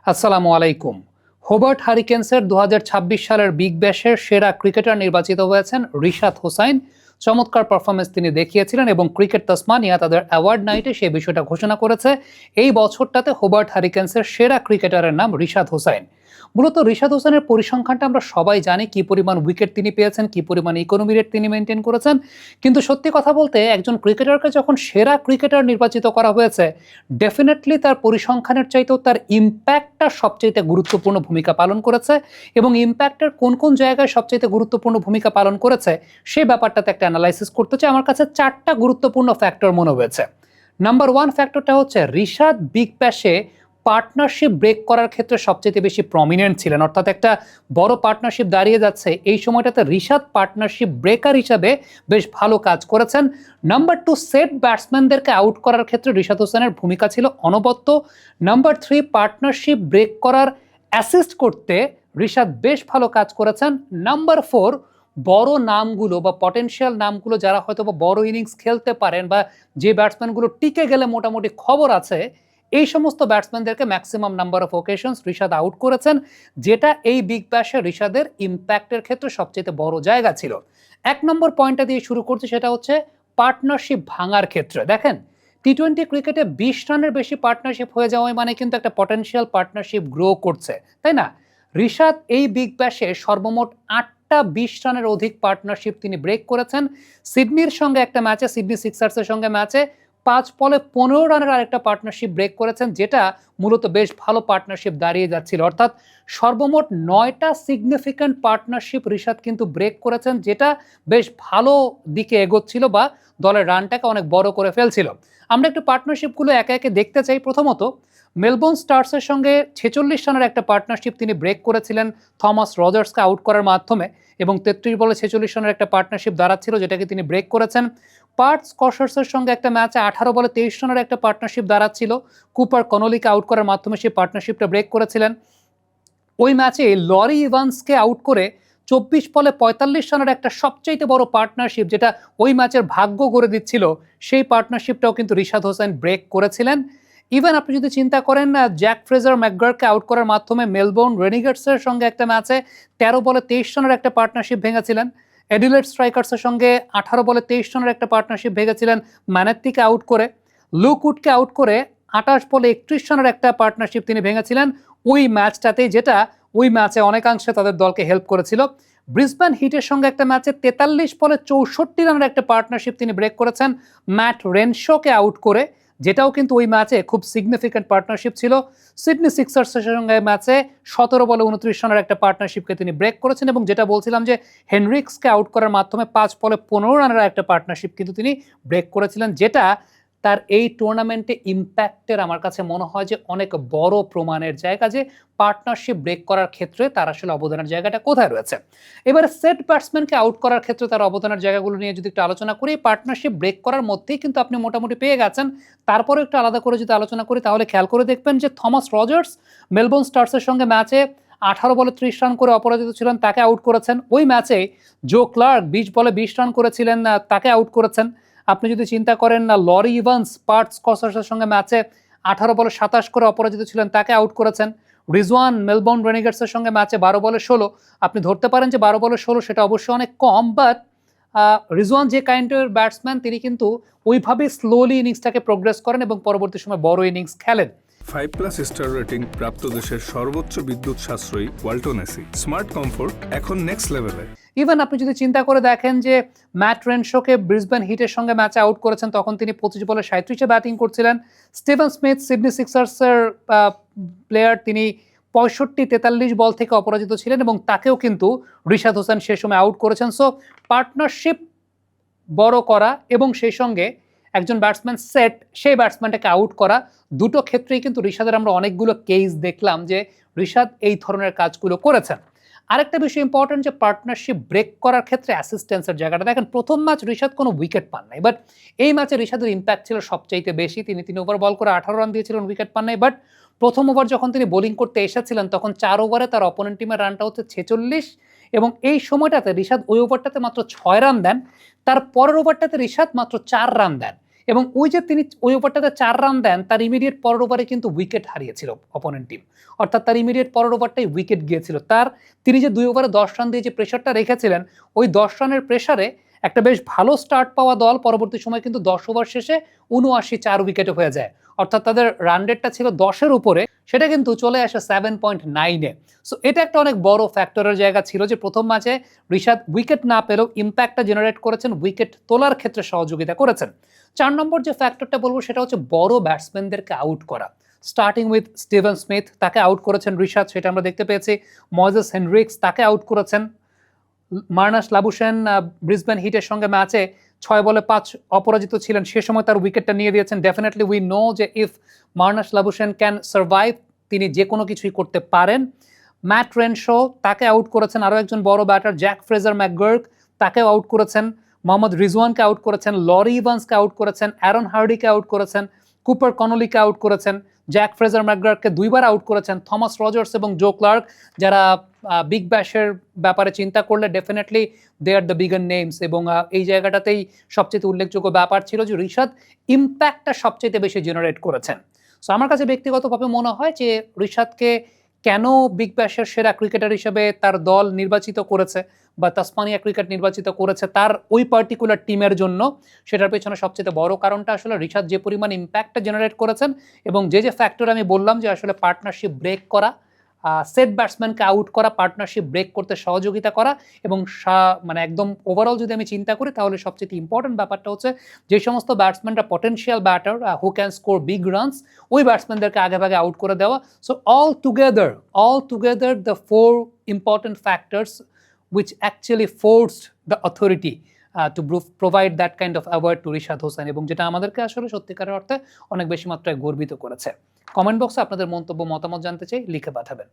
আসসালামু আলাইকুম। হোবার্ট হারিকেন্সের ২০২৬ সালের বিগ ব্যাশের সেরা ক্রিকেটার নির্বাচিত হয়েছেন রিশাদ হোসাইন। চমৎকার পারফরমেন্স তিনি দেখিয়েছিলেন এবং ক্রিকেট তাসমানিয়া তাদের অ্যাওয়ার্ড নাইটে সেই বিষয়টা ঘোষণা করেছে। এই বছরটাতে হোবার্ট হারিকেন্সের সেরা ক্রিকেটারের নাম রিশাদ হোসাইন। মূলত রিশাদ হোসেনের পরিসংখ্যানটা আমরা সবাই জানি, কি পরিমাণ উইকেট তিনি পেয়েছেন, কি পরিমাণ ইকোনমি রেট তিনি মেনটেন করেছেন। কিন্তু সত্যি কথা বলতে একজন ক্রিকেটারকে যখন সেরা ক্রিকেটার নির্বাচিত করা হয়েছে, ডেফিনেটলি তার পরিসংখ্যানের চাইতেও তার ইম্প্যাক্টটা সবচাইতে গুরুত্বপূর্ণ ভূমিকা পালন করেছে। এবং ইম্প্যাক্টের কোন কোন জায়গায় সবচাইতে গুরুত্বপূর্ণ ভূমিকা পালন করেছে সেই ব্যাপারটাতে একটা অ্যানালাইসিস করতে চাই। আমার কাছে 4টা গুরুত্বপূর্ণ ফ্যাক্টর মনে হয়েছে। নাম্বার 1 ফ্যাক্টরটা হচ্ছে রিশাদ বিগ ব্যাশে পার্টনারশিপ ব্রেক করার ক্ষেত্রে সবচেয়ে বেশি প্রমিনেন্ট ছিলেন। অর্থাৎ একটা বড় পার্টনারশিপ দাঁড়িয়ে যাচ্ছে, এই সময়টাতে রিশাদ পার্টনারশিপ ব্রেকার হিসাবে বেশ ভালো কাজ করেছেন। নাম্বার 2, সেট ব্যাটসম্যানদেরকে আউট করার ক্ষেত্রে রিশাদ হোসেনের ভূমিকা ছিল অনবদ্য। নাম্বার 3, পার্টনারশিপ ব্রেক করার অ্যাসিস্ট করতে রিশাদ বেশ ভালো কাজ করেছেন। নাম্বার 4, বড় নামগুলো বা পটেনশিয়াল নামগুলো যারা হয়তো বা বড় ইনিংস খেলতে পারেন বা যে ব্যাটসম্যানগুলো টিকে গেলে মোটামুটি খবর আছে, এই সমস্ত ব্যাটসম্যানদেরকে maximum number of occasions Rishad out করেছেন, যেটা এই বিগ ব্যাশে রিশাদের ইম্প্যাক্টের ক্ষেত্রে সবচেয়ে বড় জায়গা ছিল। 1 নম্বর পয়েন্টটা দিয়ে শুরু করছি, সেটা হচ্ছে পার্টনারশিপ ভাঙার ক্ষেত্রে। দেখেন, টি-20 ক্রিকেটে 20 রানের বেশি পার্টনারশিপ হয়ে যাওয়া মানে কিন্তু একটা পটেনশিয়াল পার্টনারশিপ গ্রো করছে, তাই না? রিশাদ এই বিগ ব্যাশে সর্বমোট 8টা 20 রানের অধিক পার্টনারশিপ তিনি ব্রেক করেছেন। সিডনির সঙ্গে একটা ম্যাচে, সিডনি সিক্সার্সের সঙ্গে ম্যাচে 5 বলে 15 রানের আরেকটা পার্টনারশিপ ব্রেক করেছেন, যেটা মূলত বেশ ভালো পার্টনারশিপ দাঁড়িয়ে যাচ্ছিল। অর্থাৎ সর্বমোট 9টা সিগনিফিক্যান্ট পার্টনারশিপ রিশাদ কিন্তু ব্রেক করেছেন, যেটা বেশ ভালো দিকে এগোচ্ছিল বা দলের রানটাকে অনেক বড় করে ফেলছিল। আমরা একটু পার্টনারশিপগুলো একে একে দেখতে চাই। প্রথমত, মেলবোর্ন স্টার্সের সঙ্গে 46 রানের একটা পার্টনারশিপ তিনি ব্রেক করেছিলেন থমাস রজার্সকে আউট করার মাধ্যমে, এবং 33 বলে 46 রানের একটা পার্টনারশিপ দাঁড়াচ্ছিল, যেটাকে তিনি ব্রেক করেছেন। পার্থ স্কশার্সের সঙ্গে একটা ম্যাচে 18 বলে 23 রানের একটা পার্টনারশিপ দাঁড়াচ্ছিল, কুপার কনলিকে আউট করার মাধ্যমে সেই পার্টনারশিপটা ব্রেক করেছিলেন। ওই ম্যাচে লরি ইভান্সকে আউট করে 24 বলে 45 রানের একটা সবচাইতে বড় পার্টনারশিপ, যেটা ওই ম্যাচের ভাগ্য করে দিচ্ছিল, সেই পার্টনারশিপটাও কিন্তু রিশাদ হোসেন ব্রেক করেছিলেন। ইভেন আপনি যদি চিন্তা করেন, জ্যাক ফ্রেজার ম্যাকগার্ককে আউট করার মাধ্যমে মেলবোর্ন রেনিগেটসের সঙ্গে একটা ম্যাচে 13 বলে 23 রানের একটা পার্টনারশিপ ভেঙেছিলেন। অ্যাডিলেড স্ট্রাইকার্সের সঙ্গে 18 বলে 23 রানের একটা পার্টনারশিপ ভেঙেছিলেন ম্যানেত্তিকে আউট করে। লুক উডকে আউট করে 28 বলে 31 রানের একটা পার্টনারশিপ তিনি ভেঙেছিলেন ওই ম্যাচটাতেই, যেটা ওই ম্যাচে অনেকাংশে তাদের দলকে হেল্প করেছিল। ব্রিসবেন হিটের সঙ্গে একটা ম্যাচে 43 বলে 64 রানের একটা পার্টনারশিপ তিনি ব্রেক করেছেন ম্যাট রেনশোকে আউট করে, যেটাও কিন্তু ওই ম্যাচে খুব সিগনিফিক্যান্ট পার্টনারশিপ ছিল। সিডনি সিক্সার্সের সঙ্গে ম্যাচে 17 বলে 29 রানের একটা পার্টনারশিপকে তিনি ব্রেক করেছেন, এবং যেটা বলছিলাম যে হেনরিক্সকে আউট করার মাধ্যমে 5 বলে 15 রানের একটা পার্টনারশিপ কিন্তু তিনি ব্রেক করেছিলেন, যেটা তার এই টুর্নামেন্টে ইম্প্যাক্টের আমার কাছে মনে হয় যে অনেক বড় প্রমাণের জায়গা, যে পার্টনারশিপ ব্রেক করার ক্ষেত্রে তার আসলে অবদানের জায়গাটা কোথায় রয়েছে। এবারে সেট ব্যাটসম্যানকে আউট করার ক্ষেত্রে তার অবদানের জায়গাগুলো নিয়ে যদি একটু আলোচনা করি, পার্টনারশিপ ব্রেক করার মধ্যেই কিন্তু আপনি মোটামুটি পেয়ে গেছেন। তারপরে একটু আলাদা করে যদি আলোচনা করি, তাহলে খেয়াল করে দেখবেন যে থমাস রজার্স মেলবোর্ন স্টার্সের সঙ্গে ম্যাচে 18 বলে 30 রান করে অপরাজিত ছিলেন, তাকে আউট করেছেন। ওই ম্যাচে জো ক্লার্ক 20 বলে 20 রান করেছিলেন, তাকে আউট করেছেন। আপনি যদি চিন্তা করেন, লরি ইভান্স পার্থ স্কশার্সের সঙ্গে ম্যাচে 18 বলে 27 করে অপরাজিত ছিলেন, তাকে আউট করেছেন। রিজওয়ান মেলবোর্ন রেনিগেটসের সঙ্গে ম্যাচে 12 বলে 16, আপনি ধরতে পারেন যে 12 বলে 16 সেটা অবশ্যই অনেক কম, বাট রিজওয়ান যে কাইন্ডের ব্যাটসম্যান, তিনি কিন্তু ওইভাবে স্লোলি ইনিংসটাকে প্রোগ্রেস করেন এবং পরবর্তী সময় বড় ইনিংস খেলেন। 5+ স্টার রেটিং প্রাপ্ত দেশের সর্বোচ্চ বিদ্যুৎ সাশ্রয়ী ওয়ালটন এসি, স্মার্ট কমফোর্ট এখন নেক্সট লেভেলে। ইভেন আপনি যদি চিন্তা করে দেখেন যে ম্যাট রেনশোকে ব্রিসবেন হিটের সঙ্গে ম্যাচে আউট করেছেন, তখন তিনি 25 বলে 37-এ ব্যাটিং করছিলেন। স্টিভেন স্মিথ সিডনি সিক্সার্সের প্লেয়ার, তিনি 65-43 বল থেকে অপরাজিত ছিলেন, এবং তাকেও কিন্তু রিশাদ হোসেন সে সময় আউট করেছেন। সো পার্টনারশিপ বড় করা এবং সেই সঙ্গে একজন ব্যাটসম্যান সেট, সেই ব্যাটসম্যানটাকে আউট করা, দুটো ক্ষেত্রেই কিন্তু রিশাদের আমরা অনেকগুলো কেস দেখলাম যে রিশাদ এই ধরনের কাজগুলো করেছেন। আরেকটা বিষয় ইম্পর্টেন্ট, যে পার্টনারশিপ ব্রেক করার ক্ষেত্রে অ্যাসিস্ট্যান্সের জায়গাটা দেখেন। প্রথম ম্যাচ রিশাদ কোনো উইকেট পান নাই, বাট এই ম্যাচে রিশাদের ইম্প্যাক্ট ছিল সবচাইতে বেশি। তিনি 3 ওভার বল করে 18 রান দিয়েছিলেন, উইকেট পান নাই। বাট প্রথম ওভার যখন তিনি বোলিং করতে এসেছিলেন, তখন 4 ওভারে তার অপোনেন্ট টিমের রানটা হচ্ছে 46, এবং এই সময়টাতে রিশাদ ওই ওভারটাতে মাত্র 6 রান দেন। তার পরের ওভারটাতে রিশাদ মাত্র 4 রান দেন, এবং ওই যে তিনি ওই ওভারটাতে 4 রান দেন, তার ইমিডিয়েট পরের ওভারে কিন্তু উইকেট হারিয়েছিল অপোনেন্ট টিম। অর্থাৎ তার ইমিডিয়েট পরের ওভারটাই উইকেট গিয়েছিল। তিনি যে 2 ওভারে 10 রান দিয়ে যে প্রেশারটা রেখেছিলেন, ওই 10 রানের প্রেশারে একটা বেশ ভালো স্টার্ট পাওয়া দল পরবর্তী সময় কিন্তু 10 ওভার শেষে ৭৯ 4 উইকেটে হয়ে যায়। অর্থাৎ তাদের রান রেটটা ছিল 10 এর উপরে, সেটা কিন্তু চলে আসে 7.9 এ। সো এটা একটা অনেক বড় ফ্যাক্টরের জায়গা ছিল যে প্রথম ম্যাচে রিশাদ উইকেট না পেলেও ইম্প্যাক্টটা জেনারেট করেছেন, উইকেট তোলার ক্ষেত্রে সহযোগিতা করেছেন। 4 নম্বর যে ফ্যাক্টরটা বলবো সেটা হচ্ছে বড় ব্যাটসম্যানদেরকে আউট করা। স্টার্টিং উইথ স্টিভেন স্মিথ, তাকে আউট করেছেন রিশাদ, সেটা আমরা দেখতে পেয়েছি। মজেস হেনরিক্স, তাকে আউট করেছেন। মার্নাস লাবুশেন ব্রিসবেন হিটের সঙ্গে ম্যাচে 6 বলে 5 অপরাজিত ছিলেন, সে সময় তার উইকেটটা নিয়ে দিয়েছেন। ডেফিনেটলি উই নো যে if Marnus Labuschagne can survive, তিনি যে কোনো কিছুই করতে পারেন। ম্যাট রেনশো, তাকে আউট করেছেন। আরও একজন বড় ব্যাটার জ্যাক ফ্রেজার ম্যাকগার্ক, তাকেও আউট করেছেন। মোহাম্মদ রিজওয়ানকে আউট করেছেন, লরি ইভান্সকে আউট করেছেন, অ্যারন হার্ডিকে আউট করেছেন, কুপার কনলিকে আউট করেছেন, জ্যাক ফ্রেজার ম্যাকগার্ককে 2 বার আউট করেছেন। থমাস রজার্স এবং জো ক্লার্ক, যারা বিগ ব্যাশের ব্যাপারে চিন্তা করলে definitely they are the bigger names. এবং এই জায়গাটাতেই সবচেয়ে উল্লেখযোগ্য ব্যাপার ছিল যে রিশাদ ইম্প্যাক্টটা সবচেয়ে বেশি জেনারেট করেছেন। সো আমার কাছে ব্যক্তিগতভাবে মনে হয় যে রিশাদকে কেন বিগ ব্যাশের সেরা ক্রিকেটার হিসেবে তার দল নির্বাচিত করেছে বা তাসমানিয়া ক্রিকেট নির্বাচিত করেছে তার ওই পার্টিকুলার টিমের জন্য, সেটার পেছনে সবচেয়ে বড় কারণটা আসলে রিশাদ যে পরিমাণ ইম্প্যাক্টটা জেনারেট করেছেন এবং যে ফ্যাক্টর আমি বললাম যে আসলে পার্টনারশিপ ব্রেক করা, সেট ব্যাটসম্যানকে আউট করা, পার্টনারশিপ ব্রেক করতে সহযোগিতা করা এবং মানে একদম ওভারঅল যদি আমি চিন্তা করি তাহলে সবচেয়ে ইম্পর্টেন্ট ব্যাপারটা হচ্ছে যে সমস্ত ব্যাটসম্যানরা potential batter who can score big runs, ওই ব্যাটসম্যানদেরকে আগেভাগে আউট করে দেওয়া। So all together the 4 important factors which actually forced the authority to provide that kind of award to Rishad Hossain, এবং যেটা আমাদেরকে আসলে সত্যিকারের অর্থে অনেক বেশি মাত্রায় গর্বিত করেছে। কমেন্ট বক্সে আপনাদের মন্তব্য মতামত জানতে চাই, লিখে পাঠাবেন।